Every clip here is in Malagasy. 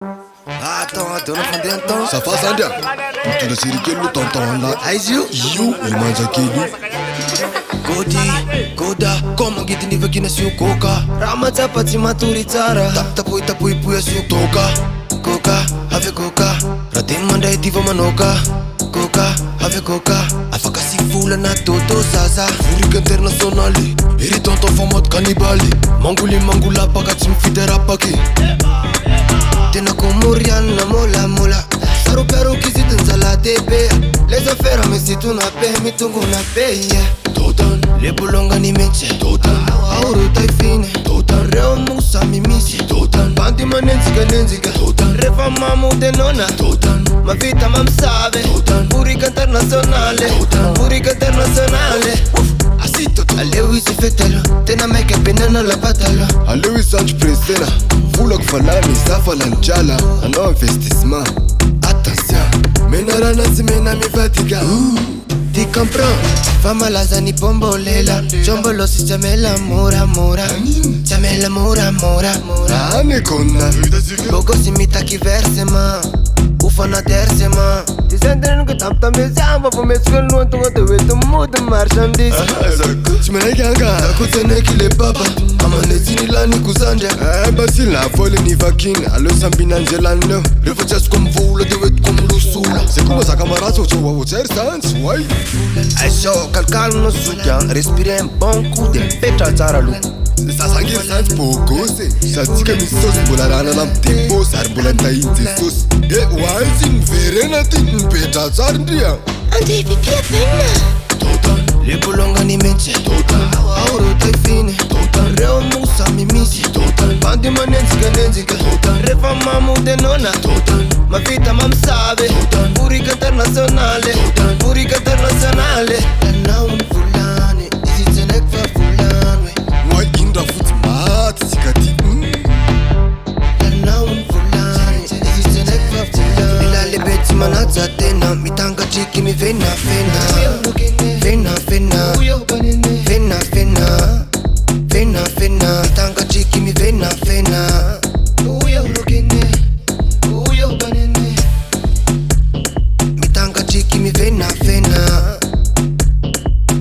Attends, on a fondé un temps. Ça fa Sandia. Tu le sais quel le tonton là. Aïe you. Il mange à Kédu. Godi, Goda, comment guide ni veut qu'il sur Coca. Ramata pati maturi tsara. Tapui puya sur Toka. Coca, avec Coca. Ratin manda diva manoka. Coca, avec Coca. Afaka si fula na toto sasa. Furique internationale. Iri tonton format cannibali. Mangula pakatim fidera paki. Tena komoriana mola. Saro pero kizit nzala tebe. Les affaires mais si tu n'as pas mi tungu na pay. Totan, le bulonga ni meche. Totan, auro tai fine. Totan, reo musa mi misi. Totan, bandi manenzika. Totan, refa mamu de nona. Totan, ma vita mam save. Totan, purica internazionale. Totan, purica internazionale. Asito, alewi si fetelo. Tena meke penana la batalo. Alewi sanch presena. Fulok falani safa lanchala. Un investissement. Attention, menarana si mena mi fatica. Ti comprends? Fama lazani bombolela. Jombolo si chamela mora. Chamela mora. Ane konna. Boko si mita ki versema. Ufana tersema. Ti sentono che tapta me siamo. Po me scolno tu te vedo mood marchandise. Tu me ganga. Kutene ki le papa. Amanezini la ni kuzanja. Basi la folle ni vakina. Allo sambina angelano. Rifugias come vola dove come lo sola. Se come sa camarazo tu va vocer sans. Why? Aisho calcano suja. Respire un bon coup de petra zaralu. Ça s'engage sans poco. Ça dit que mi sauce pour la rana lam tipo. Sarbulanta inti sauce. Why sin verena tin petra zardia. Andrei pipi a penna. Totan, le bulonga ni meche. Totan, auro tai fine. Totan, reo musa mi misi. Totan, bandi manenzika. Totan, refa mamu de nona. Totan, ma vita mam save. Totan, purica internazionale. Totan, purica internazionale. Lana un fulani, isi tenek fa fulani. Why indra foot mat sikati. Lana un fulani, isi tenek fa fulani. Bila le beti manazza tena, mi tanga chiki mi fena. Fena, tanga chiki mi fena.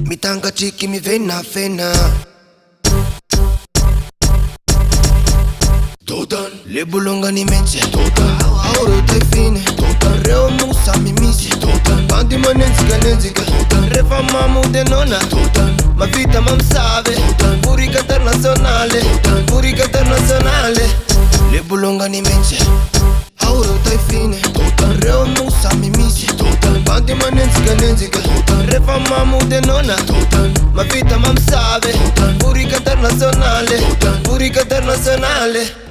Mi tanga chiki mi fena. Totan, le bulonga ni meche. Totan, auro tai fine. Totan, reo musa mi misi. Totan, bandi manenzika. Totan, refa mamu de nona. Totan, ma vita mam save. Totan, purica internazionale. Totan, purica internazionale. Le bulonga ni meche. Auro tai fine. Totan, reo musa mi misi. Totan, bandi manenzika. Totan, refa mamu de nona. Totan, ma vita mam save. Totan, purica internazionale. Totan, purica internazionale.